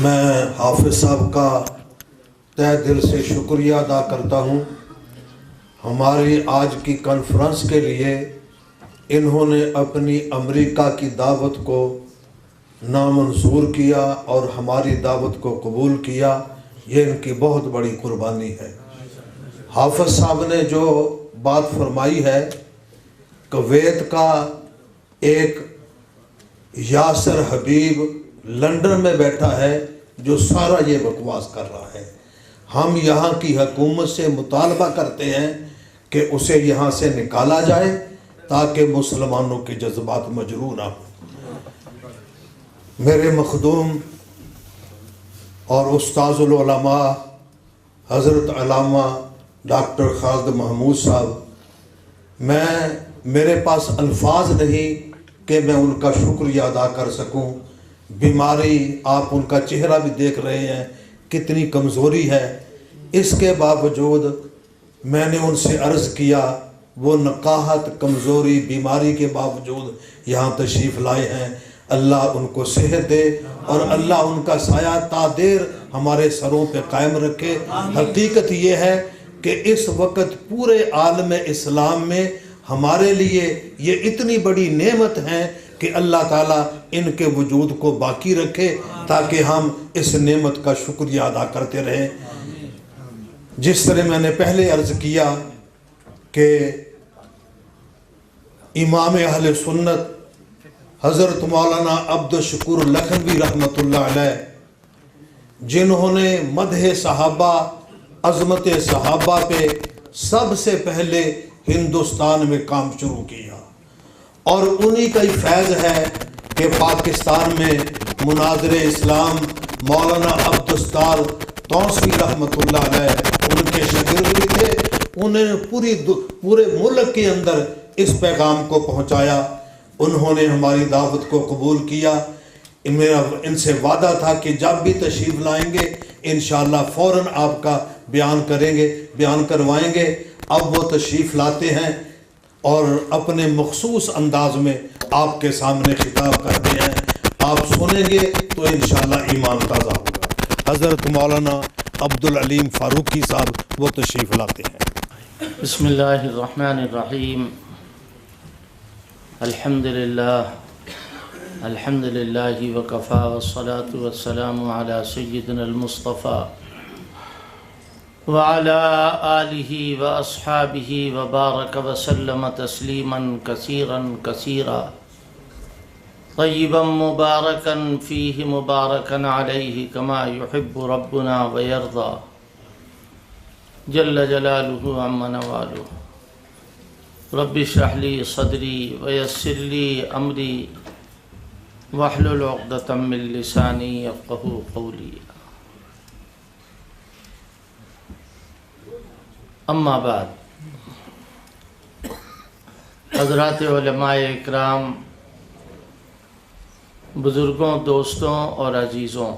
میں حافظ صاحب کا تہ دل سے شکریہ ادا کرتا ہوں۔ ہماری آج کی کانفرنس کے لیے انہوں نے اپنی امریکہ کی دعوت کو نامنظور کیا اور ہماری دعوت کو قبول کیا، یہ ان کی بہت بڑی قربانی ہے۔ حافظ صاحب نے جو بات فرمائی ہے، کویت کا ایک یاسر حبیب لندن میں بیٹھا ہے جو سارا یہ بکواس کر رہا ہے۔ ہم یہاں کی حکومت سے مطالبہ کرتے ہیں کہ اسے یہاں سے نکالا جائے تاکہ مسلمانوں کے جذبات مجروح نہ ہوں۔ میرے مخدوم اور استاذ العلماء حضرت علامہ ڈاکٹر خالد محمود صاحب، میرے پاس الفاظ نہیں کہ میں ان کا شکریہ ادا کر سکوں۔ بیماری، آپ ان کا چہرہ بھی دیکھ رہے ہیں کتنی کمزوری ہے، اس کے باوجود میں نے ان سے عرض کیا، وہ نقاہت، کمزوری، بیماری کے باوجود یہاں تشریف لائے ہیں۔ اللہ ان کو صحت دے اور اللہ ان کا سایہ تا دیر ہمارے سروں پہ قائم رکھے۔ حقیقت یہ ہے کہ اس وقت پورے عالم اسلام میں ہمارے لیے یہ اتنی بڑی نعمت ہے کہ اللہ تعالیٰ ان کے وجود کو باقی رکھے تاکہ ہم اس نعمت کا شکریہ ادا کرتے رہیں۔ جس طرح میں نے پہلے عرض کیا کہ امام اہل سنت حضرت مولانا عبدالشکور لکھنوی رحمۃ اللہ علیہ، جنہوں نے مدح صحابہ، عظمت صحابہ پہ سب سے پہلے ہندوستان میں کام شروع کیا، اور انہی کا ہی فیض ہے کہ پاکستان میں مناظر اسلام مولانا عبدالستار توسیع رحمۃ اللہ علیہ ان کے شاگرد بھی تھے۔ انہوں نے پورے ملک کے اندر اس پیغام کو پہنچایا۔ انہوں نے ہماری دعوت کو قبول کیا۔ میرا ان سے وعدہ تھا کہ جب بھی تشریف لائیں گے انشاءاللہ فوراً آپ کا بیان کروائیں گے۔ اب وہ تشریف لاتے ہیں اور اپنے مخصوص انداز میں آپ کے سامنے خطاب کرتے ہیں، آپ سنیں گے تو انشاءاللہ ایمان تازہ ہوگا۔ حضرت مولانا عبدالعلیم فاروقی صاحب وہ تشریف لاتے ہیں۔ بسم اللہ الرحمن الرحیم۔ الحمدللہ وکفا والصلاة والسلام علی سیدنا المصطفیٰ وعلى آلہ واصحابہ وبارک وسلم تسلیما کثیرا کثیرا طیبا مبارکا فیہ مبارکا علیہ کما یحب ربنا ویرضا جل جلالہ عم نوالہ۔ رب اشرح لی صدری ویسر لی امری واحلل عقدۃ من لسانی یفقہوا قولی۔ اما بعد، حضرات علماء اکرام، بزرگوں، دوستوں اور عزیزوں،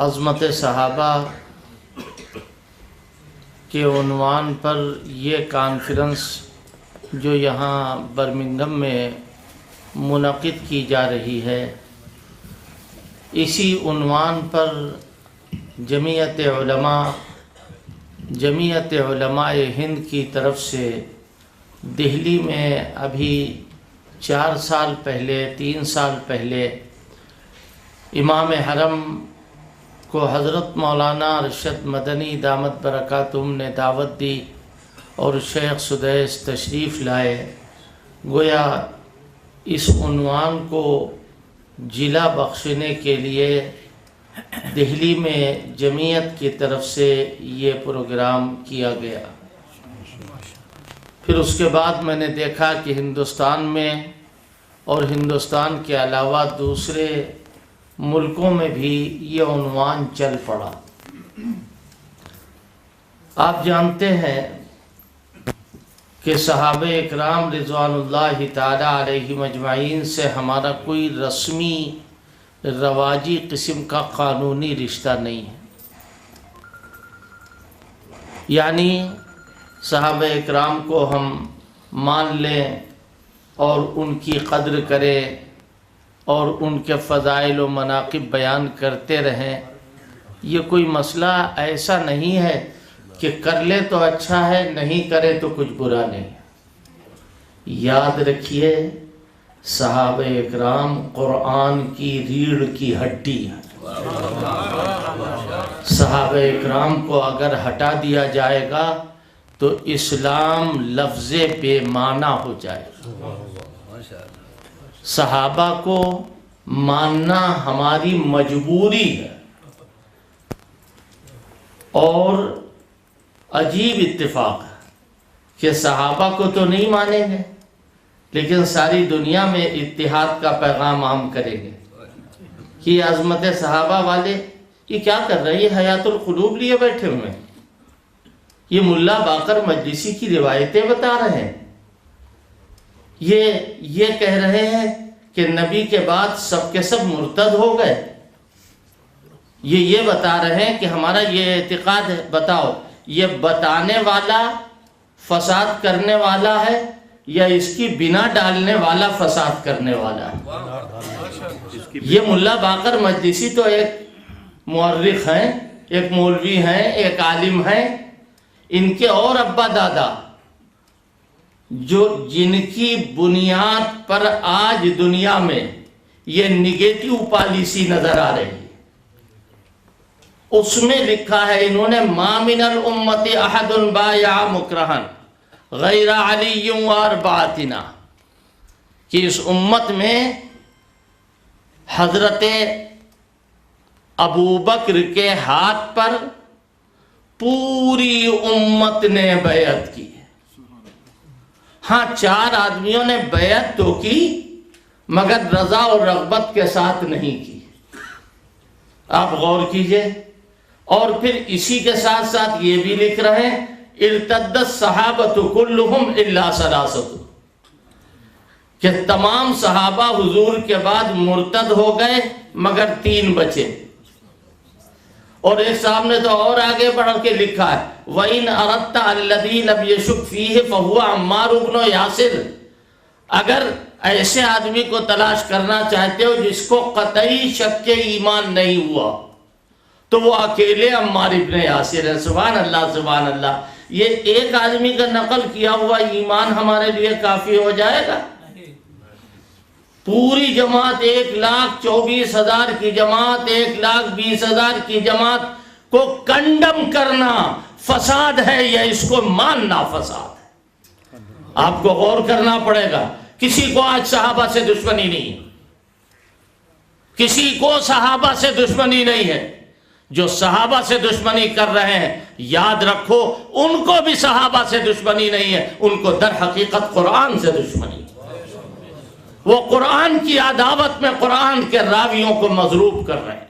عظمت صحابہ کے عنوان پر یہ کانفرنس جو یہاں برمنگھم میں منعقد کی جا رہی ہے، اسی عنوان پر جمعیت علماء ہند کی طرف سے دہلی میں ابھی 3 سال پہلے امام حرم کو حضرت مولانا ارشد مدنی دامت برکاتہم نے دعوت دی اور شیخ سدیس تشریف لائے۔ گویا اس عنوان کو جلا بخشنے کے لیے دہلی میں جمعیت کی طرف سے یہ پروگرام کیا گیا۔ پھر اس کے بعد میں نے دیکھا کہ ہندوستان میں اور ہندوستان کے علاوہ دوسرے ملکوں میں بھی یہ عنوان چل پڑا۔ آپ جانتے ہیں کہ صحابہ اکرام رضوان اللہ تعالی علیہم اجمعین سے ہمارا کوئی رسمی رواجی قسم کا قانونی رشتہ نہیں ہے، یعنی صحابہ اکرام کو ہم مان لیں اور ان کی قدر کریں اور ان کے فضائل و مناقب بیان کرتے رہیں۔ یہ کوئی مسئلہ ایسا نہیں ہے کہ کر لے تو اچھا ہے، نہیں کرے تو کچھ برا نہیں۔ یاد رکھیے صحابہ اکرام قرآن کی ریڑھ کی ہڈی ہیں۔ صحابہ اکرام کو اگر ہٹا دیا جائے گا تو اسلام لفظ بے معنی ہو جائے گا۔ صحابہ کو ماننا ہماری مجبوری ہے، اور عجیب اتفاق ہے کہ صحابہ کو تو نہیں مانیں گے لیکن ساری دنیا میں اتحاد کا پیغام عام کریں گے کہ یہ عظمت صحابہ والے یہ کیا کر رہے ہیں، یہ حیات القلوب لیے بیٹھے ہوئے ہیں، یہ ملا باقر مجلسی کی روایتیں بتا رہے ہیں، یہ کہہ رہے ہیں کہ نبی کے بعد سب کے سب مرتد ہو گئے، یہ بتا رہے ہیں کہ ہمارا یہ اعتقاد ہے۔ بتاؤ یہ بتانے والا فساد کرنے والا ہے یا اس کی بنا ڈالنے والا فساد کرنے والا ہے؟ یہ ملا باقر مجلسی تو ایک مورخ ہیں، ایک مولوی ہیں، ایک عالم ہیں، ان کے اور ابا دادا جن کی بنیاد پر آج دنیا میں یہ نگیٹو پالیسی نظر آ رہی ہے، اس میں لکھا ہے انہوں نے ما من الامت احد بايع مکرہن غیر علی و اربعتنا، کہ اس امت میں حضرت ابوبکر کے ہاتھ پر پوری امت نے بیعت کی۔ ہاں 4 آدمیوں نے بیعت تو کی مگر رضا اور رغبت کے ساتھ نہیں کی۔ آپ غور کیجئے، اور پھر اسی کے ساتھ ساتھ یہ بھی لکھ رہے ہیں ارتد الصحابۃ کلہم الا ثلاثۃ، کہ تمام صحابہ حضور کے بعد مرتد ہو گئے مگر 3 بچے۔ اور ایک صاحب نے تو اور آگے بڑھ کے لکھا ہے وَإِنْ أَرَدْتَ الَّذِي لَمْ يَشُكْ فِيهِ فَهُوَ عَمَّارُ بْنُ یاسر، اگر ایسے آدمی کو تلاش کرنا چاہتے ہو جس کو قطعی شک کے ایمان نہیں ہوا تو وہ اکیلے عمار ابن یاسر ہے۔ سبحان اللہ سبحان اللہ۔ یہ ایک آدمی کا نقل کیا ہوا ایمان ہمارے لیے کافی ہو جائے گا؟ پوری جماعت 1,24,000 کی جماعت، 1,20,000 کی جماعت کو کنڈم کرنا فساد ہے یا اس کو ماننا فساد ہے؟ آپ کو غور کرنا پڑے گا۔ کسی کو آج صحابہ سے دشمنی نہیں ہے، کسی کو صحابہ سے دشمنی نہیں ہے۔ جو صحابہ سے دشمنی کر رہے ہیں یاد رکھو ان کو بھی صحابہ سے دشمنی نہیں ہے، ان کو در حقیقت قرآن سے دشمنی ہے۔ وہ قرآن کی عداوت میں قرآن کے راویوں کو مضروب کر رہے ہیں،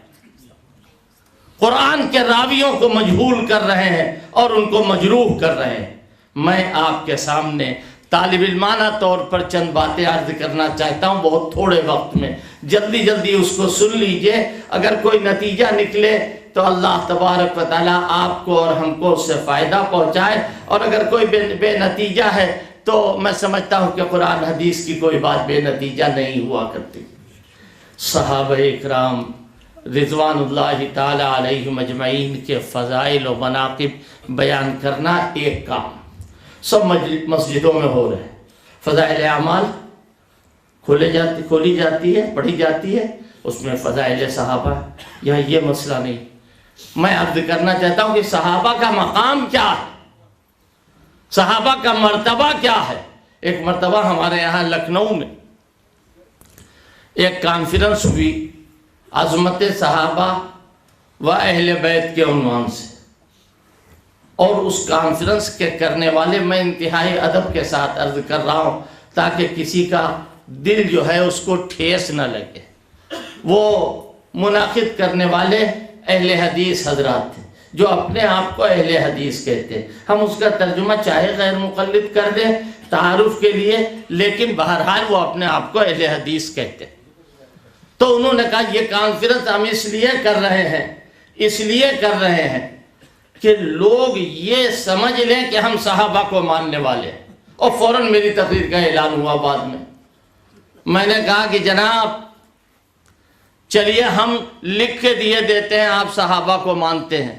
قرآن کے راویوں کو مجہول کر رہے ہیں اور ان کو مجروح کر رہے ہیں۔ میں آپ کے سامنے طالب علمانہ طور پر چند باتیں عرض کرنا چاہتا ہوں بہت تھوڑے وقت میں، جلدی جلدی اس کو سن لیجئے، اگر کوئی نتیجہ نکلے تو اللہ تبارک و تعالیٰ آپ کو اور ہم کو اس سے فائدہ پہنچائے، اور اگر کوئی بے نتیجہ ہے تو میں سمجھتا ہوں کہ قرآن حدیث کی کوئی بات بے نتیجہ نہیں ہوا کرتی۔ صحابہ اکرام رضوان اللہ تعالی علیہم اجمعین کے فضائل و مناقب بیان کرنا ایک کام سب مسجدوں میں ہو رہے ہیں۔ فضائل اعمال کھولی جاتی ہے، پڑھی جاتی ہے، اس میں فضائل صحابہ، یہاں یہ مسئلہ نہیں۔ میں عرض کرنا چاہتا ہوں کہ صحابہ کا مقام کیا ہے، صحابہ کا مرتبہ کیا ہے۔ ایک مرتبہ ہمارے یہاں لکھنؤ میں ایک کانفرنس ہوئی عظمت صحابہ و اہل بیت کے عنوان سے، اور اس کانفرنس کے کرنے والے میں انتہائی ادب کے ساتھ عرض کر رہا ہوں تاکہ کسی کا دل جو ہے اس کو ٹھیس نہ لگے۔ وہ منعقد کرنے والے اہل حدیث حضرات تھے جو اپنے آپ کو اہل حدیث کہتے ہیں۔ ہم اس کا ترجمہ چاہے غیر مقلد کر دیں تعارف کے لیے، لیکن بہرحال وہ اپنے آپ کو اہل حدیث کہتے ہیں۔ تو انہوں نے کہا یہ کانفرنس ہم اس لیے کر رہے ہیں کہ لوگ یہ سمجھ لیں کہ ہم صحابہ کو ماننے والے ہیں۔ اور فوراً میری تقریر کا اعلان ہوا بعد میں نے کہا کہ جناب چلیے ہم لکھ کے دیے دیتے ہیں آپ صحابہ کو مانتے ہیں،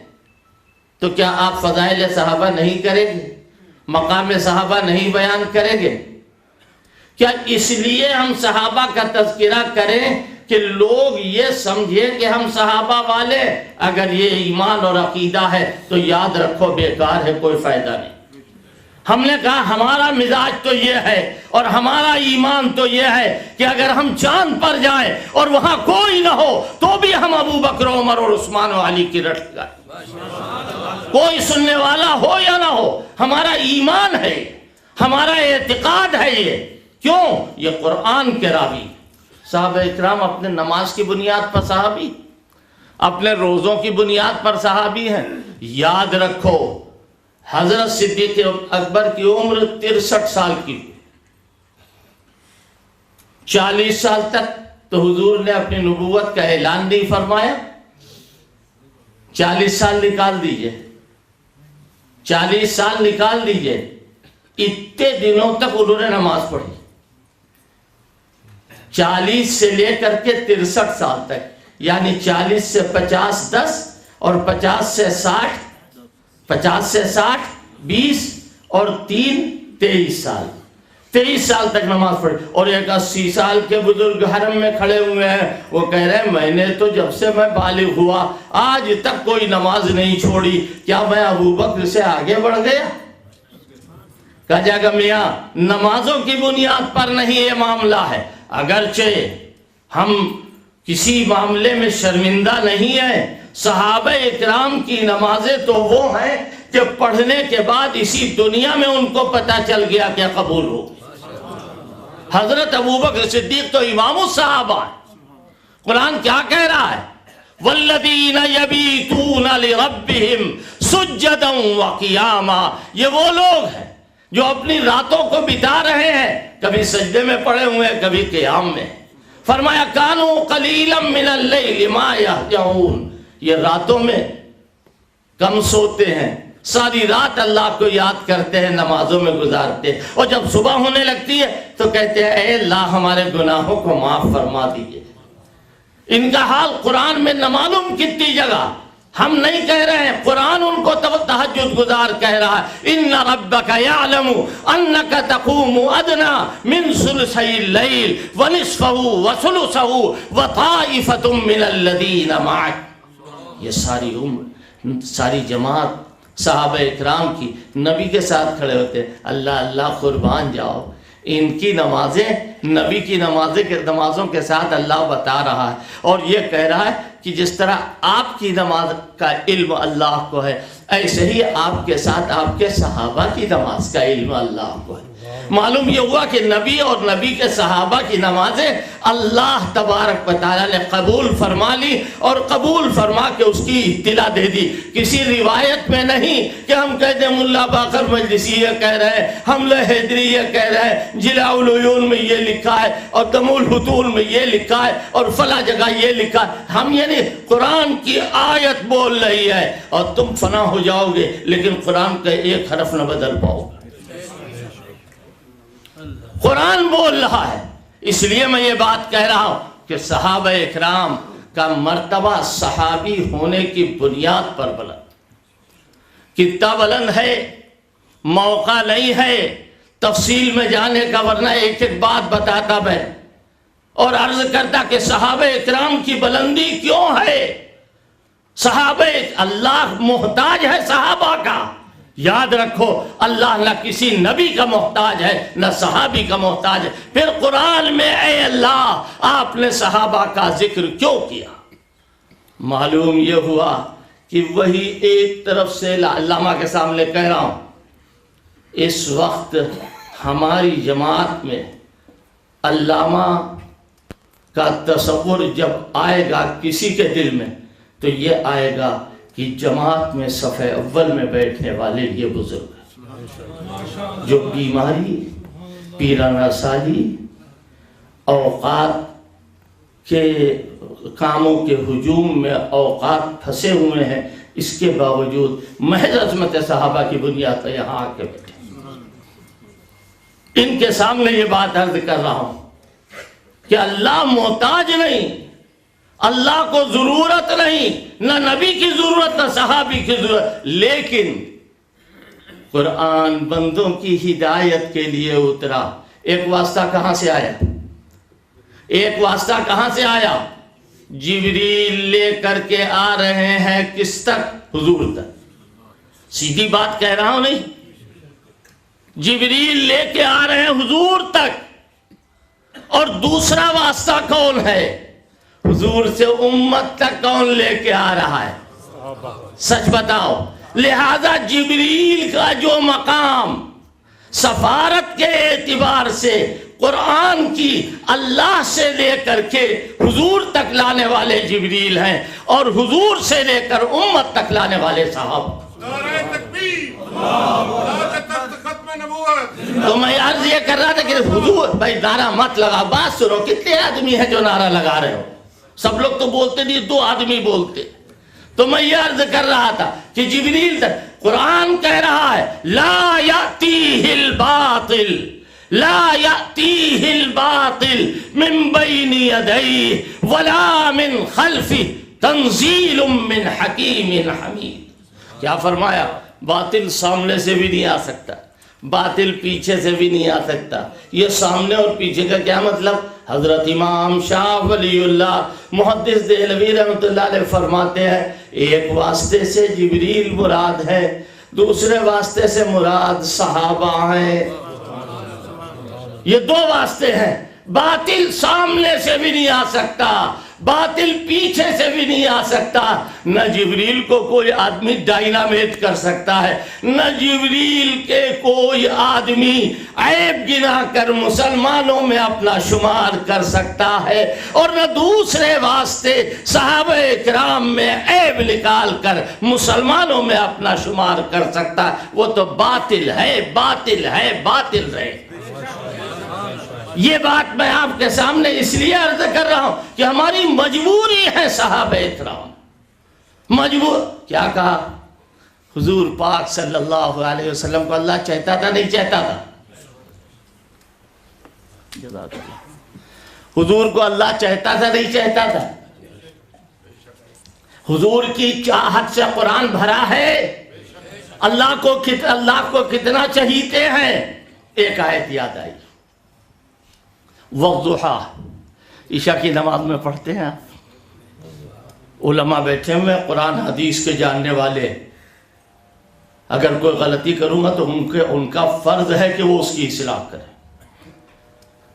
تو کیا آپ فضائل صحابہ نہیں کریں گے؟ مقام صحابہ نہیں بیان کریں گے؟ کیا اس لیے ہم صحابہ کا تذکرہ کریں کہ لوگ یہ سمجھیں کہ ہم صحابہ والے؟ اگر یہ ایمان اور عقیدہ ہے تو یاد رکھو بیکار ہے، کوئی فائدہ نہیں۔ ہم نے کہا ہمارا مزاج تو یہ ہے اور ہمارا ایمان تو یہ ہے کہ اگر ہم چاند پر جائیں اور وہاں کوئی نہ ہو تو بھی ہم ابو بکر، عمر اور عثمان و علی کی رٹ گائیں، کوئی سننے والا ہو یا نہ ہو۔ ہمارا ایمان ہے، ہمارا اعتقاد ہے یہ۔ کیوں؟ یہ قرآن کے راوی۔ صحابہ اکرام اپنے نماز کی بنیاد پر صحابی، اپنے روزوں کی بنیاد پر صحابی ہیں۔ یاد رکھو حضرت صدیق اکبر کی عمر 63 سال کی، 40 سال تک تو حضور نے اپنی نبوت کا اعلان نہیں فرمایا۔ 40 سال نکال دیجئے، 40 سال نکال دیجئے، اتنے دنوں تک انہوں نے نماز پڑھی، 40 سے لے کر کے 63 سال تک، یعنی 40 سے 50 10 اور 50 سے 60 20 اور 3 23 سال، 23 سال تک نماز پڑھی۔ اور ایک 80 سال کے بزرگ حرم میں کھڑے ہوئے ہیں، وہ کہہ رہے ہیں میں نے تو جب سے میں بالغ ہوا آج تک کوئی نماز نہیں چھوڑی، کیا میں ابو بکر سے آگے بڑھ گیا؟ کہا جائے گا میاں نمازوں کی بنیاد پر نہیں یہ معاملہ ہے۔ اگرچہ ہم کسی معاملے میں شرمندہ نہیں ہیں، صحابہ اکرام کی نمازیں تو وہ ہیں کہ پڑھنے کے بعد اسی دنیا میں ان کو پتہ چل گیا کہ قبول ہو۔ حضرت ابوبکر صدیق تو امام الصحابہ ہے۔ قرآن کیا کہہ رہا ہے؟ والذین یبیتون لربہم سجدا وقیاما، یہ وہ لوگ ہیں جو اپنی راتوں کو بتا رہے ہیں، کبھی سجدے میں پڑے ہوئے ہیں کبھی قیام میں۔ فرمایا کانوا قلیلا من اللیل ما یہجعون، یہ راتوں میں کم سوتے ہیں، ساری رات اللہ کو یاد کرتے ہیں، نمازوں میں گزارتے ہیں، اور جب صبح ہونے لگتی ہے تو کہتے ہیں اے اللہ ہمارے گناہوں کو معاف فرما دیجئے۔ ان کا حال قرآن میں نہ معلوم کتنی جگہ، ہم نہیں کہہ رہے ہیں، قرآن ان کو تہجد گزار کہہ رہا ہے۔ ان ربک یعلم انک تقوم ادنی من ثلثی اللیل ونصفہ وثلثہ وطائفۃ من الذین معک۔ یہ ساری عمر، ساری جماعت صحابہ اکرام کی نبی کے ساتھ کھڑے ہوتے ہیں۔ اللہ اللہ قربان جاؤ، ان کی نمازیں نبی کی نمازوں کے ساتھ اللہ بتا رہا ہے، اور یہ کہہ رہا ہے کہ جس طرح آپ کی نماز کا علم اللہ کو ہے، ایسے ہی آپ کے ساتھ آپ کے صحابہ کی نماز کا علم اللہ کو ہے۔ معلوم یہ ہوا کہ نبی اور نبی کے صحابہ کی نمازیں اللہ تبارک و تعالیٰ نے قبول فرما لی، اور قبول فرما کے اس کی اطلاع دے دی۔ کسی روایت میں نہیں کہ ہم کہتے ہیں ملا باقر مجلسی یہ کہہ رہے ہیں، حملہ حیدری یہ کہہ رہے ہیں، جلاء العیون میں یہ لکھا ہے اور دم الحتول میں یہ لکھا ہے اور فلاں جگہ یہ لکھا ہے۔ ہم یہ نہیں، قرآن کی آیت بول رہی ہے اور تم فنا ہو جاؤ گے لیکن قرآن کا ایک حرف نہ بدل پاؤ۔ قرآن بول رہا ہے، اس لیے میں یہ بات کہہ رہا ہوں کہ صحابہ اکرام کا مرتبہ صحابی ہونے کی بنیاد پر بلند، کتنا بلند ہے، موقع نہیں ہے تفصیل میں جانے کا، ورنہ ایک ایک بات بتاتا میں اور عرض کرتا کہ صحابہ اکرام کی بلندی کیوں ہے۔ صحابہ اللہ محتاج ہے صحابہ کا، یاد رکھو اللہ نہ کسی نبی کا محتاج ہے نہ صحابی کا محتاج ہے۔ پھر قرآن میں اے اللہ آپ نے صحابہ کا ذکر کیوں کیا؟ معلوم یہ ہوا کہ وہی ایک طرف سے علامہ کے سامنے کہہ رہا ہوں، اس وقت ہماری جماعت میں علامہ کا تصور جب آئے گا کسی کے دل میں تو یہ آئے گا کہ جماعت میں صف اول میں بیٹھنے والے یہ بزرگ ہیں جو بیماری، پیرانہ سالی، اوقات کے کاموں کے ہجوم میں اوقات پھنسے ہوئے ہیں، اس کے باوجود محض عظمت صحابہ کی بنیاد پر یہاں آ کے بیٹھے۔ ان کے سامنے یہ بات عرض کر رہا ہوں کہ اللہ محتاج نہیں، اللہ کو ضرورت نہیں، نہ نبی کی ضرورت نہ صحابی کی ضرورت، لیکن قرآن بندوں کی ہدایت کے لیے اترا۔ ایک واسطہ کہاں سے آیا؟ ایک واسطہ کہاں سے آیا؟ جبریل لے کر کے آ رہے ہیں کس تک؟ حضور تک۔ سیدھی بات کہہ رہا ہوں نہیں؟ جبریل لے کے آ رہے ہیں حضور تک۔ اور دوسرا واسطہ کون ہے؟ حضور سے امت تک کون لے کے آ رہا ہے؟ سچ بتاؤ۔ لہذا جبریل کا جو مقام سفارت کے اعتبار سے قرآن کی اللہ سے لے کر کے حضور تک لانے والے جبریل ہیں، اور حضور سے لے کر امت تک لانے والے صاحب۔ نعرہ تکبیر، نعرہ ختم نبوت۔ تو میں عرض یہ کر رہا تھا کہ حضور بھائی نعرہ مت لگا، بات سنو، کتنے آدمی ہیں جو نعرہ لگا رہے ہو؟ سب لوگ تو بولتے نہیں، 2 آدمی بولتے۔ تو میں یہ عرض کر رہا تھا کہ جبریل تک قرآن کہہ رہا ہے لا یأتیہ الباطل، لا یأتیہ الباطل من بین یدیہ ولا من خلفہ تنزیل من حکیم حمید۔ کیا فرمایا؟ باطل سامنے سے بھی نہیں آ سکتا، باطل پیچھے سے بھی نہیں آ سکتا۔ یہ سامنے اور پیچھے کا کیا مطلب؟ حضرت امام شاہ ولی اللہ محدث دہلوی رحمۃ اللہ علیہ فرماتے ہیں ایک واسطے سے جبریل مراد ہے، دوسرے واسطے سے مراد صحابہ ہیں۔ یہ 2 واسطے ہیں۔ باطل سامنے سے بھی نہیں آ سکتا، باطل پیچھے سے بھی نہیں آ سکتا۔ نہ جبریل کو کوئی آدمی ڈائنامیٹ کر سکتا ہے، نہ جبریل کے کوئی آدمی عیب گنا کر مسلمانوں میں اپنا شمار کر سکتا ہے، اور نہ دوسرے واسطے صحابہ کرام میں عیب نکال کر مسلمانوں میں اپنا شمار کر سکتا ہے۔ وہ تو باطل ہے، باطل ہے، باطل رہے۔ یہ بات میں آپ کے سامنے اس لیے عرض کر رہا ہوں کہ ہماری مجبوری ہے صحابہ اکرام، مجبور۔ کیا کہا؟ حضور پاک صلی اللہ علیہ وسلم کو اللہ چاہتا تھا نہیں چاہتا تھا؟ حضور کو اللہ چاہتا تھا نہیں چاہتا تھا؟ حضور کی چاہت سے قرآن بھرا ہے۔ اللہ کو کتنا چاہیتے ہیں؟ ایک آیت یاد آئی، وَالضُّحَىٰ، عشاء کی نماز میں پڑھتے ہیں آپ، علماء بیٹھے ہوئے قرآن حدیث کے جاننے والے، اگر کوئی غلطی کروں گا تو ان کا فرض ہے کہ وہ اس کی اصلاح کرے۔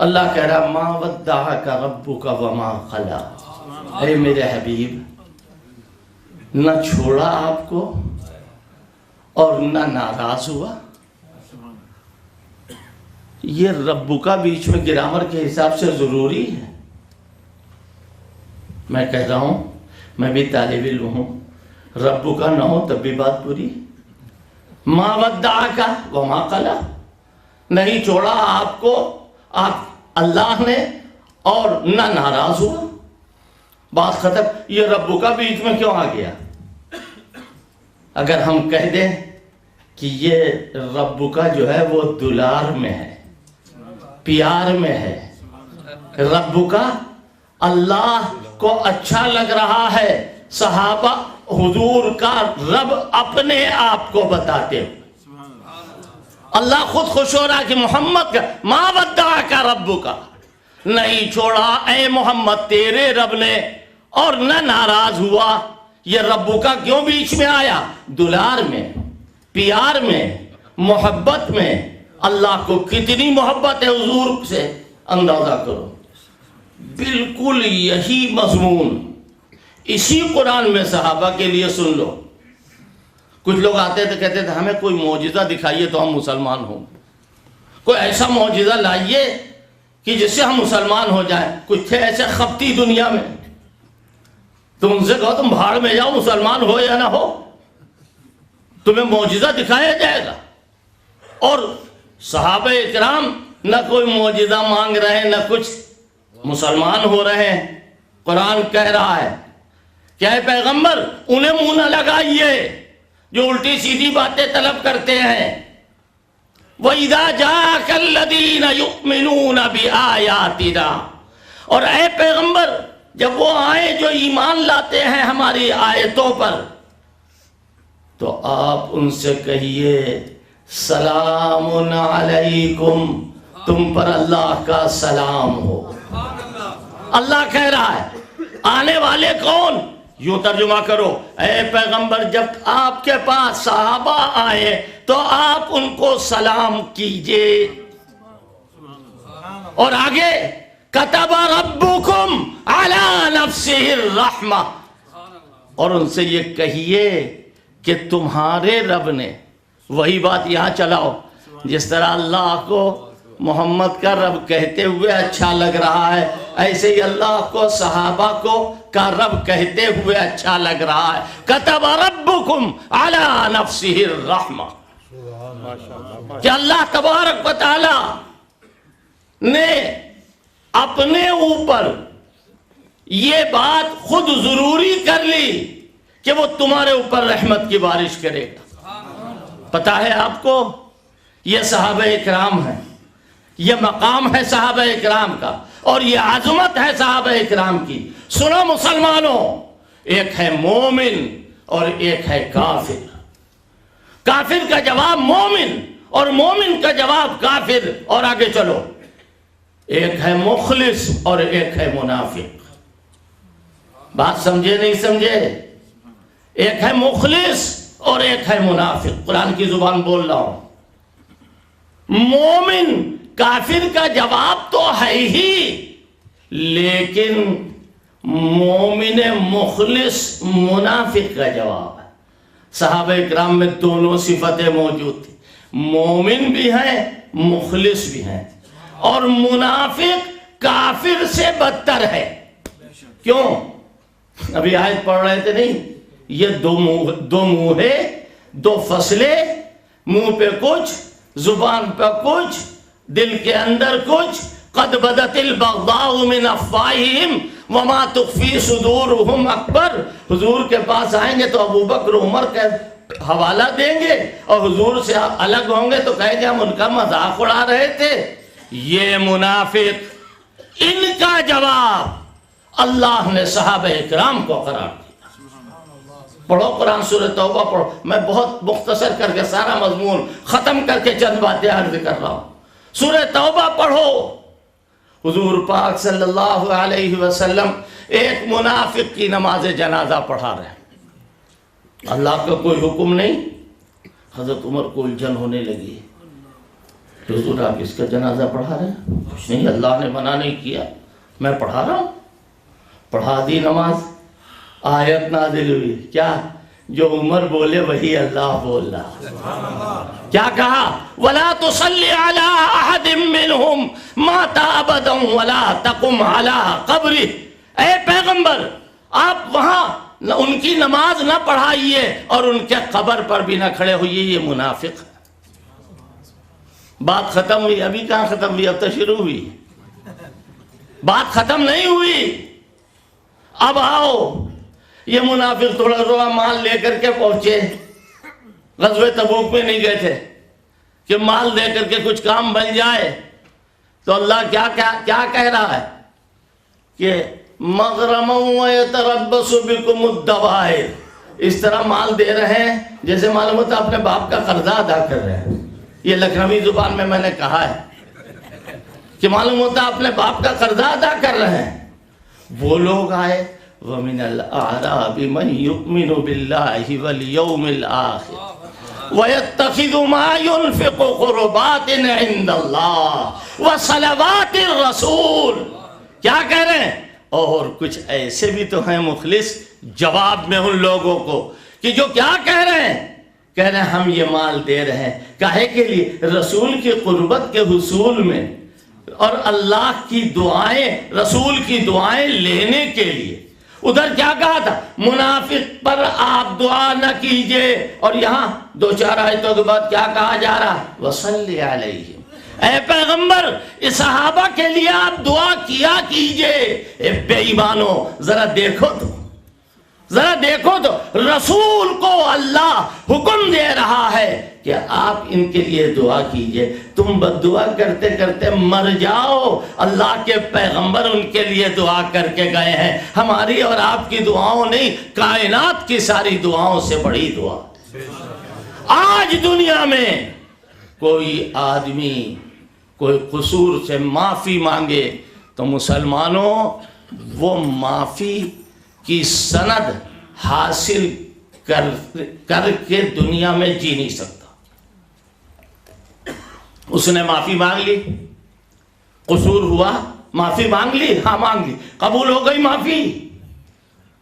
اللہ کہہ رہا مَا وَدَّعَكَ رَبُّكَ وَمَا قَلَىٰ، اے میرے حبیب، نہ چھوڑا آپ کو اور نہ ناراض ہوا۔ یہ ربو کا بیچ میں گرامر کے حساب سے ضروری ہے۔ میں کہہ رہا ہوں، میں بھی طالب علم ہوں، ربو کا نہ ہو تب بھی بات بری۔ ما ودعک وما قلی، نہیں چھوڑا آپ کو اللہ نے اور نہ ناراض ہوا، بات ختم۔ یہ ربو کا بیچ میں کیوں آ گیا؟ اگر ہم کہہ دیں کہ یہ ربو کا جو ہے وہ دلار میں ہے، پیار میں ہے، رب کا اللہ کو اچھا لگ رہا ہے، صحابہ حضور کا رب اپنے آپ کو بتاتے ہو، اللہ خود خوش ہو رہا کہ محمد کا ما ودعک ربک، نہیں چھوڑا اے محمد تیرے رب نے اور نہ ناراض ہوا۔ یہ ربو کا کیوں بیچ میں آیا؟ دلار میں، پیار میں، محبت میں۔ اللہ کو کتنی محبت ہے حضور سے اندازہ کرو۔ بالکل یہی مضمون اسی قرآن میں صحابہ کے لیے سن لو۔ کچھ لوگ آتے تھے کہتے تھے ہمیں کوئی معجزہ دکھائیے تو ہم مسلمان ہوں، کوئی ایسا معجزہ لائیے کہ جس سے ہم مسلمان ہو جائیں۔ کچھ تھے ایسے خبتی دنیا میں، تم ان سے کہو تم بھاڑ میں جاؤ، مسلمان ہو یا نہ ہو، تمہیں معجزہ دکھایا جائے گا۔ اور صحابہ اکرام نہ کوئی معجزہ مانگ رہے ہیں، نہ کچھ، مسلمان ہو رہے ہیں۔ قرآن کہہ رہا ہے کہ اے پیغمبر انہیں منہ نہ لگائیے جو الٹی سیدھی باتیں طلب کرتے ہیں۔ وَإِذَا جَاءَكَ الَّذِينَ يُؤْمِنُونَ بِآيَاتِنَا، اور اے پیغمبر جب وہ آئیں جو ایمان لاتے ہیں ہماری آیتوں پر، تو آپ ان سے کہیے سلام علیکم، تم پر اللہ کا سلام ہو۔ اللہ کہہ رہا ہے آنے والے کون؟ یوں ترجمہ کرو، اے پیغمبر جب آپ کے پاس صحابہ آئے تو آپ ان کو سلام کیجئے۔ اور آگے کتب ربکم علی نفسہ الرحمہ، اور ان سے یہ کہیے کہ تمہارے رب نے، وہی بات یہاں چلاؤ، جس طرح اللہ کو محمد کا رب کہتے ہوئے اچھا لگ رہا ہے، ایسے ہی اللہ کو صحابہ کو کا رب کہتے ہوئے اچھا لگ رہا ہے۔ کتب ربکم علی نفسہ الرحمہ، کہ اللہ تبارک و تعالی نے اپنے اوپر یہ بات خود ضروری کر لی کہ وہ تمہارے اوپر رحمت کی بارش کرے گا۔ پتہ ہے آپ کو یہ صحابہ اکرام ہیں، یہ مقام ہے صحابہ اکرام کا، اور یہ عظمت ہے صحابہ اکرام کی۔ سنو مسلمانوں، ایک ہے مومن اور ایک ہے کافر۔ کافر کا جواب مومن اور مومن کا جواب کافر، اور آگے چلو، ایک ہے مخلص اور ایک ہے منافق۔ بات سمجھے نہیں سمجھے؟ ایک ہے مخلص اور ایک ہے منافق، قرآن کی زبان بول رہا ہوں۔ مومن کافر کا جواب تو ہے ہی، لیکن مومن مخلص منافق کا جواب ہے۔ صحابہ اکرام میں دونوں صفتیں موجود تھیں، مومن بھی ہیں مخلص بھی ہیں، اور منافق کافر سے بدتر ہے۔ کیوں؟ ابھی آیت پڑھ رہے تھے نہیں، یہ دو منہ دو فصلیں، منہ پہ کچھ، زبان پہ کچھ، دل کے اندر کچھ۔ قد بدت البغضاء من افواہہم وما تخفی صدورہم اکبر۔ حضور کے پاس آئیں گے تو ابو بکر عمر کا حوالہ دیں گے، اور حضور سے الگ ہوں گے تو کہیں گے ہم ان کا مذاق اڑا رہے تھے۔ یہ منافق، ان کا جواب اللہ نے صحابہ اکرام کو قرار دیا۔ پڑھو قرآن سورہ توبہ پڑھو، میں بہت مختصر کر کے سارا مضمون ختم کر کے چند باتیں عرض کر رہا ہوں۔ سورہ توبہ پڑھو، حضور پاک صلی اللہ علیہ وسلم ایک منافق کی نماز جنازہ پڑھا رہے ہیں، اللہ کا کوئی حکم نہیں۔ حضرت عمر کو الجھن ہونے لگی، حضور آپ اس کا جنازہ پڑھا رہے ہیں؟ نہیں، اللہ نے منع نہیں کیا، میں پڑھا رہا ہوں۔ پڑھا دی نماز، آیت نازل ہوئی، کیا؟ جو عمر بولے وہی اللہ بول رہا۔ کیا کہا؟ وَلَا تُصَلِّ عَلَىٰ أَحَدٍ مِّنْهُمْ مَاتَ أَبَدًا وَلَا تَقُمْ عَلَىٰ قَبْرِهِ۔ اے پیغمبر، آپ وہاں ان کی نماز نہ پڑھائیے اور ان کے قبر پر بھی نہ کھڑے ہوئیے، یہ منافق ہے۔ بات ختم ہوئی؟ ابھی کہاں ختم ہوئی، اب تو شروع ہوئی، بات ختم نہیں ہوئی۔ اب آؤ، یہ منافق تھوڑا تھوڑا مال لے کر کے پہنچے، غزوہ تبوک میں نہیں گئے تھے کہ مال دے کر کے کچھ کام بن جائے، تو اللہ کیا کہہ رہا ہے کہ مغرما ویتربص بکم الدوائر، اس طرح مال دے رہے ہیں جیسے معلوم ہوتا اپنے باپ کا قرضہ ادا کر رہے ہیں۔ یہ لکھنوی زبان میں نے کہا ہے کہ معلوم ہوتا اپنے باپ کا قرضہ ادا کر رہے ہیں۔ وہ لوگ آئے، وَمِنَ الْأَعْرَابِ مَنْ يُؤْمِنُ بِاللَّهِ وَالْيَوْمِ الْآخِرِ وَيَتَّخِذُ مَا يُنْفِقُ قُرُبَاتٍ عِنْدَ اللَّهِ وَصَلَوَاتِ الرَّسُولِ۔ کیا کہہ رہے ہیں؟ اور کچھ ایسے بھی تو ہیں مخلص، جواب میں ان لوگوں کو کہ جو کیا کہہ رہے ہیں، کہہ رہے ہیں ہم یہ مال دے رہے ہیں کاہے کے لیے؟ رسول کی قربت کے حصول میں، اور اللہ کی دعائیں، رسول کی دعائیں لینے کے لیے۔ ادھر کیا کہا تھا؟ منافق پر آپ دعا نہ کیجئے، اور یہاں دو چار آیتوں کے بعد کیا کہا جا رہا ہے؟ وَصَلِّ عَلَيْهِمْ، اے پیغمبر اس صحابہ کے لیے آپ دعا کیا کیجئے۔ اے بے ایمانو، ذرا دیکھو تو، ذرا دیکھو تو رسول کو اللہ حکم دے رہا ہے کہ آپ ان کے لیے دعا کیجئے، تم بد دعا کرتے کرتے مر جاؤ۔ اللہ کے پیغمبر ان کے لیے دعا کر کے گئے ہیں، ہماری اور آپ کی دعاؤں نہیں، کائنات کی ساری دعاؤں سے بڑی دعا۔ آج دنیا میں کوئی آدمی کوئی قصور سے معافی مانگے تو مسلمانوں وہ معافی کی سند حاصل کر کے دنیا میں جی نہیں سکتا۔ اس نے معافی مانگ لی، قصور ہوا، معافی مانگ لی، ہاں مانگ لی، قبول ہو گئی معافی،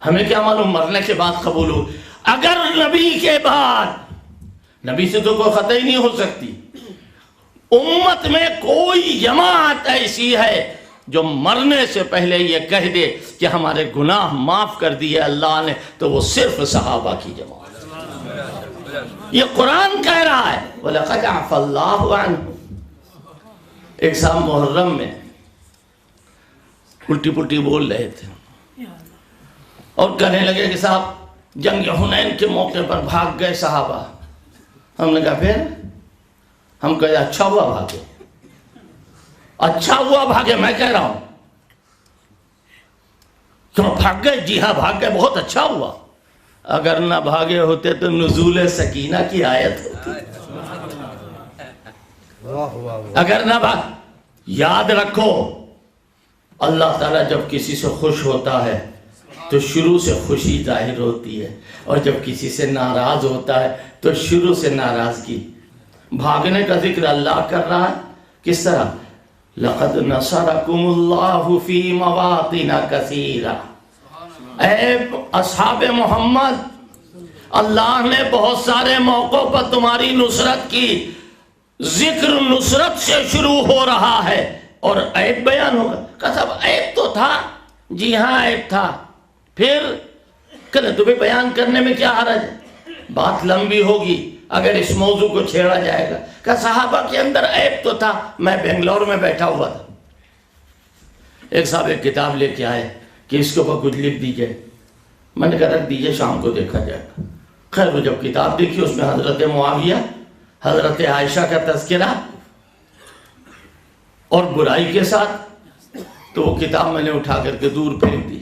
ہمیں کیا معلوم مرنے کے بعد قبول ہو۔ اگر نبی کے بعد، نبی سے تو کوئی خطا ہی نہیں ہو سکتی، امت میں کوئی جماعت ایسی ہے جو مرنے سے پہلے یہ کہہ دے کہ ہمارے گناہ معاف کر دیے اللہ نے، تو وہ صرف صحابہ کی جماعت ہے۔ یہ قرآن کہہ رہا ہے وَلَقَدْ عَفَا اللَّهُ عَنْهُ۔ ایک صاحب محرم میں الٹی پلٹی بول رہے تھے اور کہنے لگے کہ صاحب جنگ حنین کے موقع پر بھاگ گئے صحابہ۔ ہم نے کہا پھر؟ ہم کہے اچھا ہوا بھاگے، اچھا ہوا بھاگے، میں کہہ رہا ہوں کیوں بھاگ گئے؟ جی ہاں بھاگ گئے، بہت اچھا ہوا۔ اگر نہ بھاگے ہوتے تو نزول سکینہ کی آیت ہوتی۔ اگر نہ بھاگ، یاد رکھو اللہ تعالیٰ جب کسی سے خوش ہوتا ہے تو شروع سے خوشی ظاہر ہوتی ہے، اور جب کسی سے ناراض ہوتا ہے تو شروع سے ناراضگی۔ بھاگنے کا ذکر اللہ کر رہا ہے، کس طرح؟ لَقَدْ نَصَرَكُمُ اللَّهُ فِي مَوَاطِنَ كَثِيرًا۔ اے اصحاب محمد، اللہ نے بہت سارے موقعوں پر تمہاری نصرت کی۔ ذکر نصرت سے شروع ہو رہا ہے اور عیب بیان ہوگا۔ کہا صاحب عیب تو تھا، جی ہاں عیب تھا، پھر کہ تمہیں بیان کرنے میں کیا حرج ہے؟ بات لمبی ہوگی اگر اس موضوع کو چھیڑا جائے گا۔ کہ صحابہ کے اندر عیب تو تھا۔ میں بنگلور میں بیٹھا ہوا تھا، ایک صاحب ایک کتاب لے کے آئے کہ اس کے اوپر کچھ لکھ دیجئے۔ میں نے کہا رکھ دیجئے، شام کو دیکھا جائے گا۔ خیر وہ جب کتاب دیکھی اس میں حضرت معاویہ، حضرت عائشہ کا تذکرہ اور برائی کے ساتھ، تو وہ کتاب میں نے اٹھا کر کے دور پھینک دی۔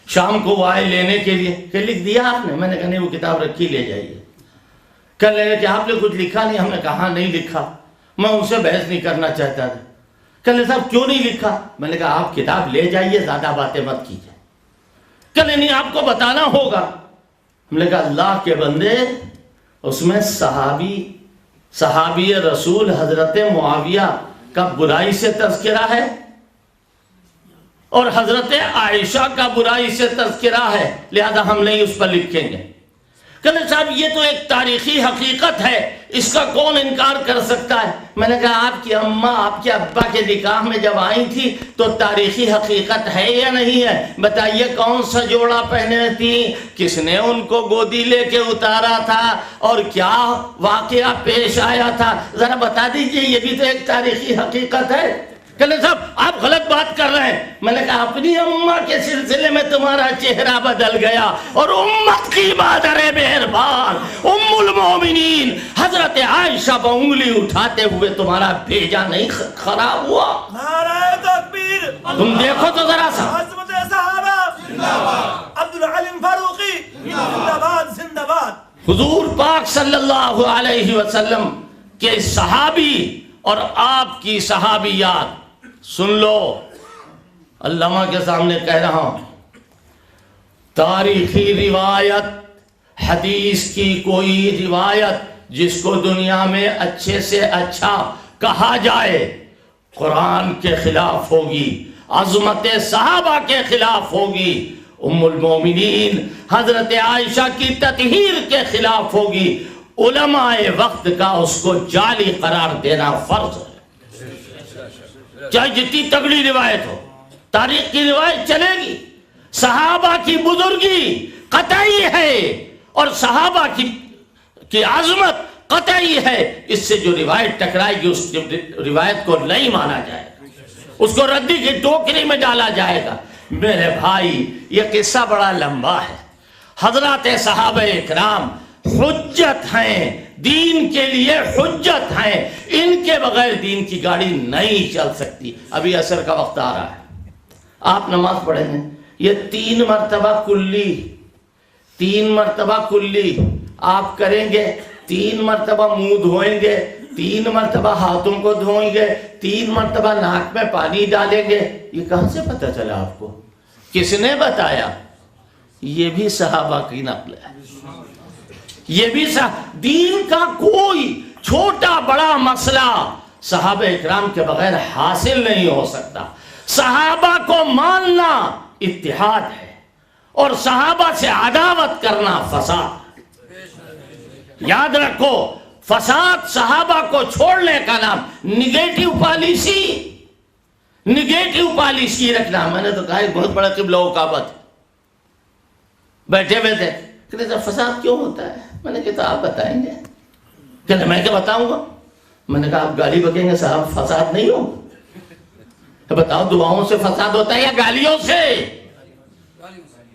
شام کو وہ آئے لینے کے لیے کہ لکھ دیا آپ نے؟ میں نے کہا نہیں، وہ کتاب رکھی، لے جائیے۔ کہہ لیں کہ آپ نے کچھ لکھا نہیں؟ ہم نے کہا نہیں لکھا، میں ان سے بحث نہیں کرنا چاہتا تھا۔ کہہ لیں صاحب کیوں نہیں لکھا؟ میں نے کہا آپ کتاب لے جائیے، زیادہ باتیں مت کیجیے۔ کہہ لیں نہیں آپ کو بتانا ہوگا۔ ہم نے کہا اللہ کے بندے، اس میں صحابی رسول حضرت معاویہ کا برائی سے تذکرہ ہے اور حضرت عائشہ کا برائی سے تذکرہ ہے، لہذا ہم نہیں اس پر لکھیں گے۔ کہنے صاحب یہ تو ایک تاریخی حقیقت ہے، اس کا کون انکار کر سکتا ہے؟ میں نے کہا آپ کی اماں آپ کے ابا کے نکاح میں جب آئی تھی تو تاریخی حقیقت ہے یا نہیں ہے؟ بتائیے کون سا جوڑا پہنے تھی، کس نے ان کو گودی لے کے اتارا تھا اور کیا واقعہ پیش آیا تھا، ذرا بتا دیجئے۔ یہ بھی تو ایک تاریخی حقیقت ہے۔ کہنے صاحب آپ غلط بات کر رہے ہیں۔ میں نے کہا اپنی اماں کے سلسلے میں تمہارا چہرہ بدل گیا اور امت کی مادر مہربان ام المومنین حضرت عائشہ پر انگلی اٹھاتے ہوئے تمہارا بھیجا نہیں خراب ہوا؟ نعرہ تکبیر! تم دیکھو تو ذرا سا، عظمت صحابہ زندہ باد! عبدالعلیم فاروقی زندہ باد زندہ باد! حضور پاک صلی اللہ علیہ وسلم کے صحابی اور آپ کی صحابیات سن لو، علامہ کے سامنے کہہ رہا ہوں، تاریخی روایت، حدیث کی کوئی روایت جس کو دنیا میں اچھے سے اچھا کہا جائے قرآن کے خلاف ہوگی، عظمت صحابہ کے خلاف ہوگی، ام المومنین حضرت عائشہ کی تطہیر کے خلاف ہوگی، علماء وقت کا اس کو جعلی قرار دینا فرض ہے۔ چاہے جتنی تگڑی روایت ہو، تاریخ کی روایت چلے گی۔ صحابہ کی بزرگی قطعی ہے اور صحابہ کی عظمت قطعی ہے، اس سے جو روایت ٹکرائے گی اس روایت کو نہیں مانا جائے گا، اس کو ردی کی ٹوکری میں ڈالا جائے گا۔ میرے بھائی یہ قصہ بڑا لمبا ہے، حضرات صحابہ اکرام حجت ہیں، دین کے لیے حجت ہیں، ان کے بغیر دین کی گاڑی نہیں چل سکتی۔ ابھی عصر کا وقت آ رہا ہے، آپ نماز پڑھیں گے، یہ 3 مرتبہ کلی آپ کریں گے، 3 مرتبہ منہ دھوئیں گے، 3 مرتبہ ہاتھوں کو دھوئیں گے، 3 مرتبہ ناک میں پانی ڈالیں گے۔ یہ کہاں سے پتہ چلا آپ کو؟ کس نے بتایا؟ یہ بھی صحابہ کی نقل ہے۔ یہ بھی دین کا کوئی چھوٹا بڑا مسئلہ صحابہ اکرام کے بغیر حاصل نہیں ہو سکتا۔ صحابہ کو ماننا اتحاد ہے، اور صحابہ سے عداوت کرنا فساد۔ یاد رکھو، فساد صحابہ کو چھوڑنے کا نام، نگیٹو پالیسی رکھنا۔ میں نے تو کہا ایک بہت بڑا قبلہ و کعبۃ بیٹھے ہوئے تھے، کہتے ہیں فساد کیوں ہوتا ہے؟ میں نے کہا تو آپ بتائیں گے؟ کہتے میں کیا بتاؤں گا؟ میں نے کہا آپ گالی بکیں گے صاحب، فساد نہیں ہوگا؟ بتاؤ دعاؤں سے فساد ہوتا ہے یا گالیوں سے؟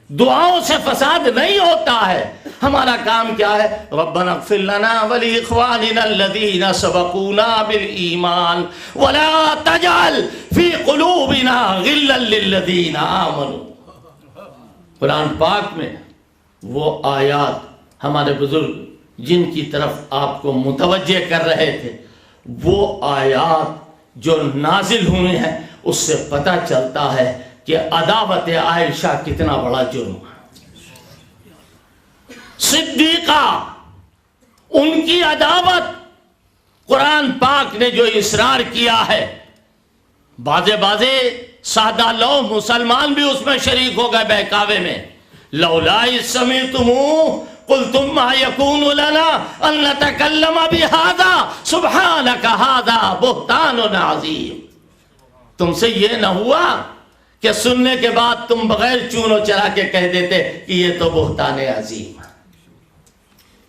دعاؤں سے فساد نہیں ہوتا ہے۔ ہمارا کام کیا ہے؟ ربنا اغفر لنا ولاخواننا الذین سبقونا بالایمان ولا تجعل فی قلوبنا غلا للذین آمنوا۔ قرآن پاک میں وہ آیات ہمارے بزرگ جن کی طرف آپ کو متوجہ کر رہے تھے، وہ آیات جو نازل ہوئے ہیں، اس سے پتہ چلتا ہے کہ عداوت عائشہ کتنا بڑا جرم ہے۔ صدیقہ، ان کی عداوت قرآن پاک نے جو اصرار کیا ہے، بازے سادہ لو مسلمان بھی اس میں شریک ہو گئے بہکاوے میں۔ لولا اذ سمعتموہ قلتم ما یکون لنا ان نتکلم بہذا سبحانک ھذا بہتان عظیم۔ تم سے یہ نہ ہوا کہ سننے کے بعد تم بغیر چونو چرا کے کہہ دیتے کہ یہ تو بہتان عظیم ہے۔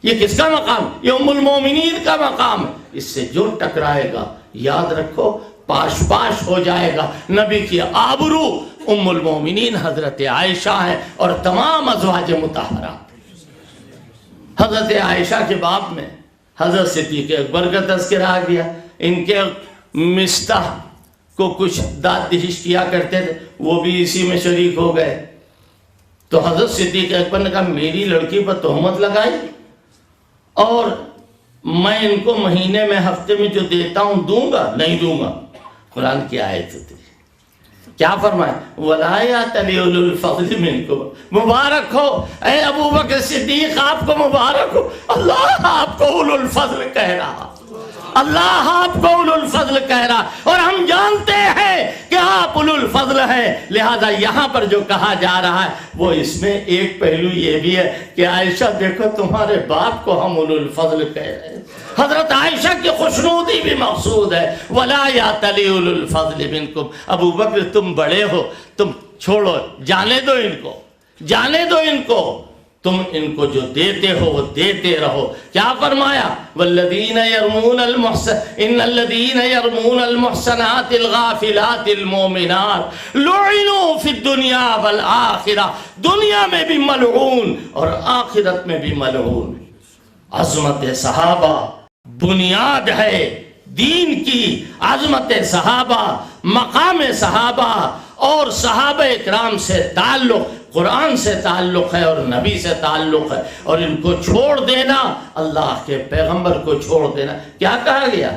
یہ کس کا مقام؟ یہ ام المومنین کا مقام ہے۔ اس سے جو ٹکرائے گا، یاد رکھو، پاش ہو جائے گا۔ نبی کی آبرو ام المومنین حضرت عائشہ ہے، اور تمام ازواج مطہرات۔ حضرت عائشہ کے باب میں حضرت صدیق اکبر کا تذکرہ آ گیا۔ ان کے مستح کو کچھ داد دہش کیا کرتے تھے، وہ بھی اسی میں شریک ہو گئے۔ تو حضرت صدیق اکبر نے کہا میری لڑکی پر تہمت لگائی، اور میں ان کو مہینے میں ہفتے میں جو دیتا ہوں دوں گا؟ نہیں دوں گا۔ قرآن کی آیت تھی، کیا فرمایا؟ وَلَا يَأْتَلِ أُولُو الْفَضْلِ مِنْكُمْ۔ مبارک ہو اے ابو بکر صدیق، آپ کو مبارک ہو، اللہ آپ کو اولو الفضل کہہ رہا، اللہ آپ کو اولو الفضل کہہ رہا، اور ہم جانتے ہیں کہ آپ اولو الفضل ہیں۔ لہذا یہاں پر جو کہا جا رہا ہے، وہ اس میں ایک پہلو یہ بھی ہے کہ عائشہ دیکھو تمہارے باپ کو ہم اولو الفضل کہہ رہے ہیں۔ حضرت عائشہ کی خوشنودی بھی مقصود ہے۔ وَلَا يَأْتَلِ أُولُو الْفَضْلِ مِنْكُمْ۔ ابو بکر تم بڑے ہو، تم چھوڑو، جانے دو ان کو، جانے دو ان کو، تم ان کو جو دیتے ہو وہ دیتے رہو۔ کیا فرمایا؟ وَالَّذِينَ يَرْمُونَ إِنَّ الَّذِينَ يَرْمُونَ الْمُحْصَنَاتِ الْغَافِلَاتِ الْمُؤْمِنَاتِ لُعِنُوا فِي الدُّنْيَا وَالْآخِرَةِ، دنیا میں بھی ملعون اور آخرت میں بھی ملعون۔ عظمت صحابہ بنیاد ہے دین کی، عظمت صحابہ، مقام صحابہ اور صحابہ اکرام سے تعلق قرآن سے تعلق ہے اور نبی سے تعلق ہے، اور ان کو چھوڑ دینا، اللہ کے پیغمبر کو چھوڑ دینا۔ کیا کہا گیا؟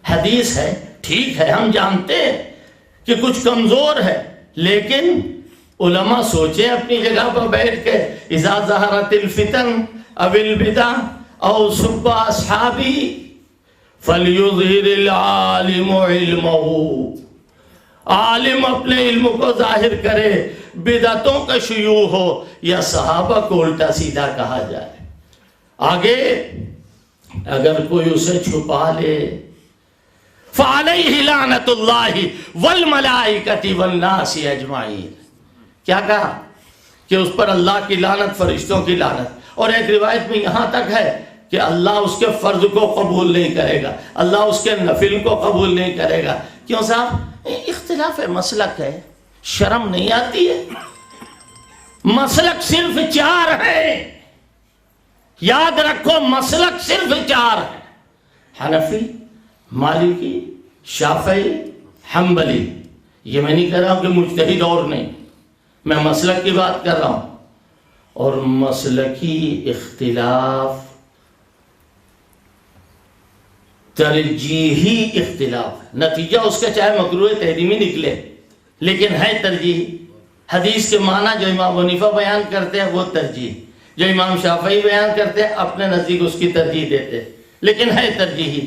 حدیث ہے، ٹھیک ہے، ہم جانتے ہیں کہ کچھ کمزور ہے، لیکن علماء سوچیں اپنی جگہ پر بیٹھ کے، اذا ظہرت الفتن او البدع او سب اصحابی فلیظہر العالم علمہ۔ عالم اپنے علم کو ظاہر کرے، بدعتوں کا شیوع ہو یا صحابہ کو الٹا سیدھا کہا جائے۔ آگے اگر کوئی اسے چھپا لے، فعلیہ لعنت اللہ والملائکۃ والناس اجمعین۔ کیا کہا؟ کہ اس پر اللہ کی لعنت، فرشتوں کی لعنت، اور ایک روایت میں یہاں تک ہے کہ اللہ اس کے فرض کو قبول نہیں کرے گا، اللہ اس کے نفل کو قبول نہیں کرے گا۔ کیوں صاحب؟ اختلاف مسلک ہے، شرم نہیں آتی ہے؟ مسلک صرف 4 ہے، یاد رکھو مسلک صرف 4 ہے، حنفی، مالکی، شافعی، حنبلی۔ یہ میں نہیں کہہ رہا ہوں کہ مجتہد اور نہیں، میں مسلک کی بات کر رہا ہوں۔ اور مسلکی اختلاف ترجیحی اختلاف ہے، نتیجہ اس کا چاہے مکروہ تحریمی نکلے لیکن ہے ترجیح۔ حدیث کے معنی جو امام حنیفہ بیان کرتے ہیں وہ ترجیح، جو امام شافعی بیان کرتے ہیں اپنے نزدیک اس کی ترجیح دیتے لیکن ہے ترجیحی۔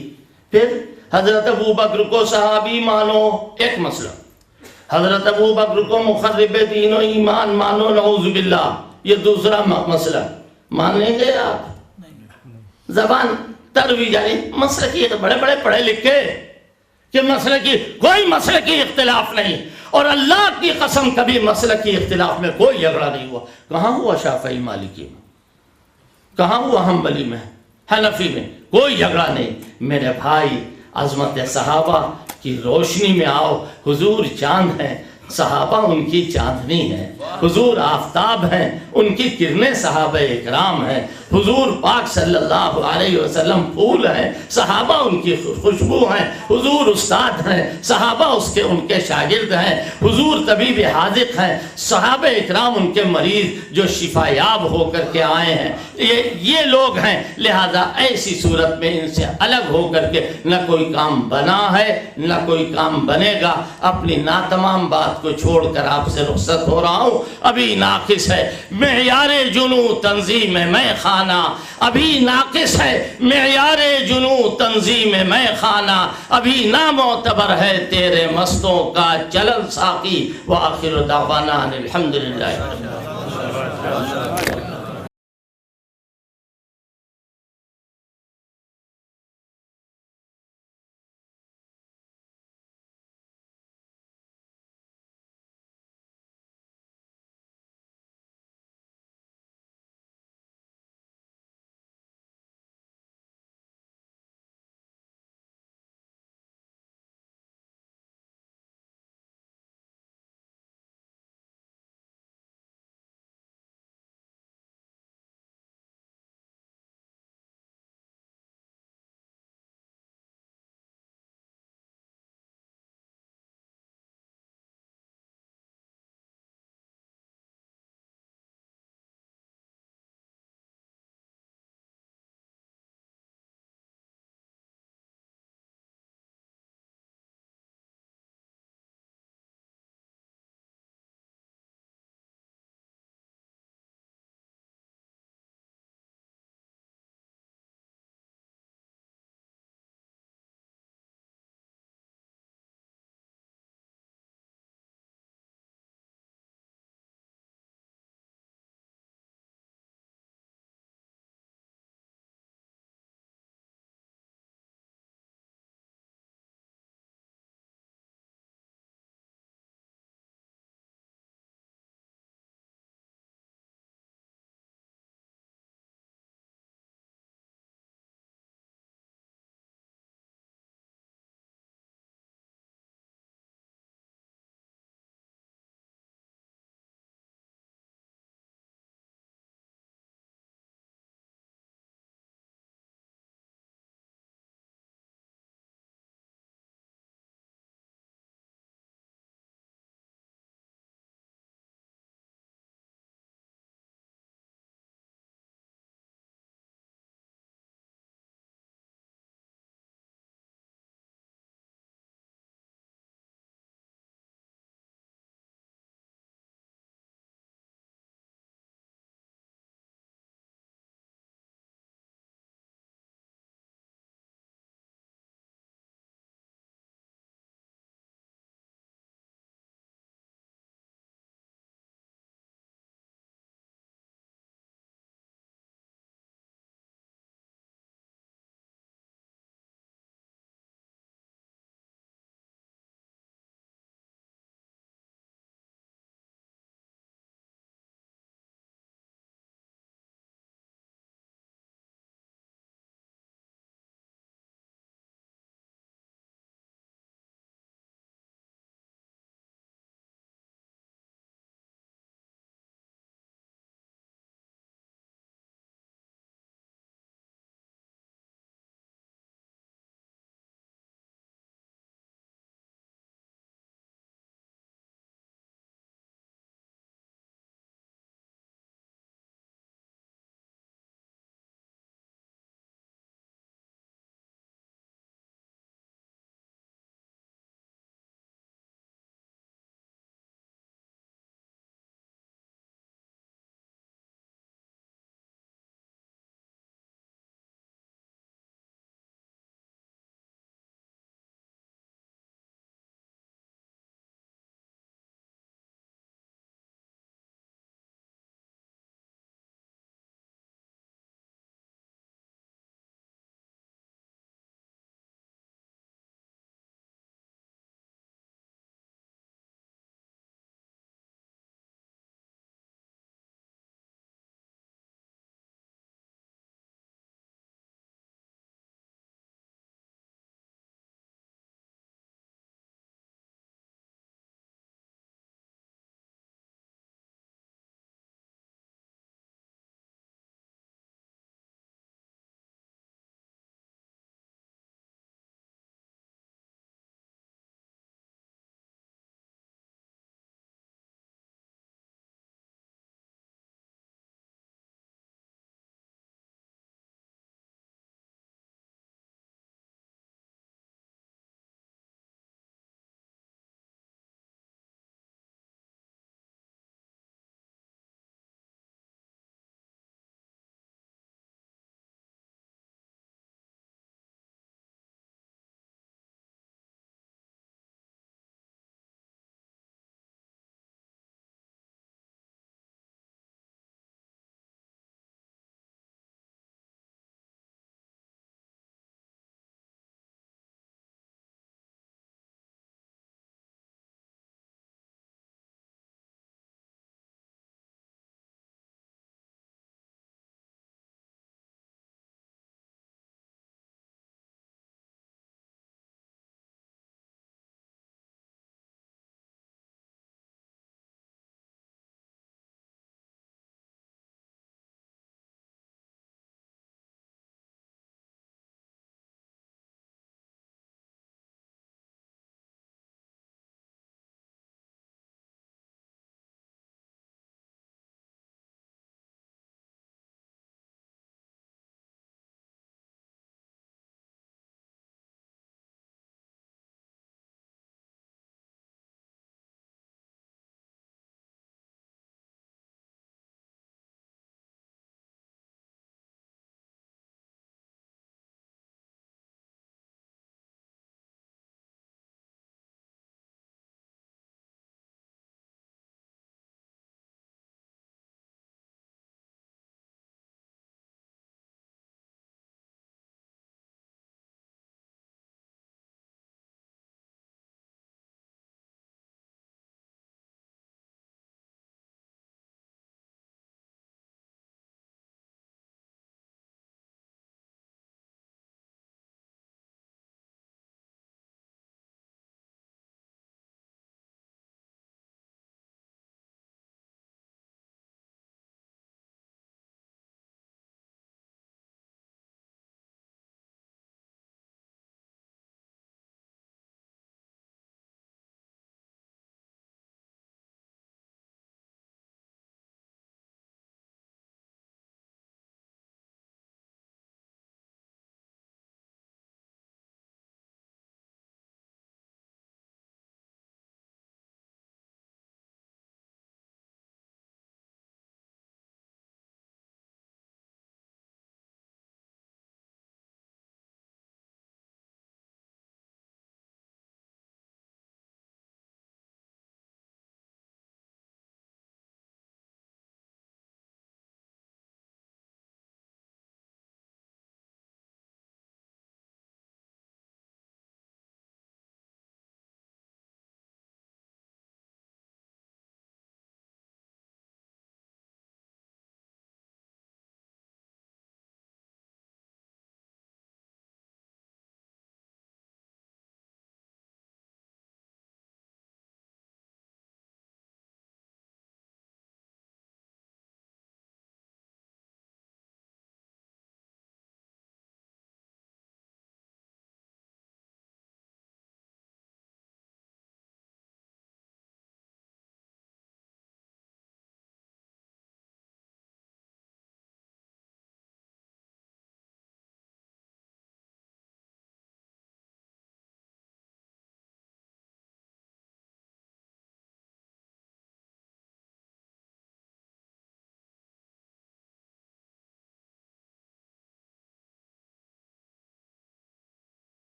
پھر حضرت ابو بکر کو صحابی مانو، ایک مسئلہ، حضرت ابو بکر کو مخرب دین و ایمان مانو، نعوذ باللہ، یہ دوسرا مسئلہ۔ مان لیں گے آپ؟ زبان ترویج جاری مسلکی بڑے بڑے پڑھے لکھے کہ مسلکی کوئی مسلکی اختلاف نہیں، اور اللہ کی قسم کبھی مسلکی اختلاف میں کوئی جھگڑا نہیں ہوا۔ کہاں ہوا شافعی مالکی میں؟ کہاں ہوا حنبلی میں؟ حنفی میں؟ کوئی جھگڑا نہیں۔ میرے بھائی، عظمت صحابہ کی روشنی میں آؤ۔ حضور چاند ہیں، صحابہ ان کی چاندنی ہے، حضور آفتاب ہیں، ان کی کرنیں صحابہ اکرام ہیں، حضور پاک صلی اللہ علیہ وسلم پھول ہیں، صحابہ ان کی خوشبو ہیں، حضور استاد ہیں، صحابہ ان کے شاگرد ہیں، حضور طبیب حاذق ہیں، صحابہ اکرام ان کے مریض جو شفا یاب ہو کر کے آئے ہیں، یہ لوگ ہیں۔ لہذا ایسی صورت میں ان سے الگ ہو کر کے نہ کوئی کام بنا ہے نہ کوئی کام بنے گا۔ اپنی ناتمام بات کو چھوڑ کر آپ سے رخصت ہو رہا ہوں، ابھی ناقص ہے معیار جنو تنظیم میں خانہ، ابھی ناقص ہے معیار جنو تنظیم میں خانہ، ابھی نامعتبر ہے تیرے مستوں کا چلن ساقی۔ وآخر دعوانا الحمدللہ۔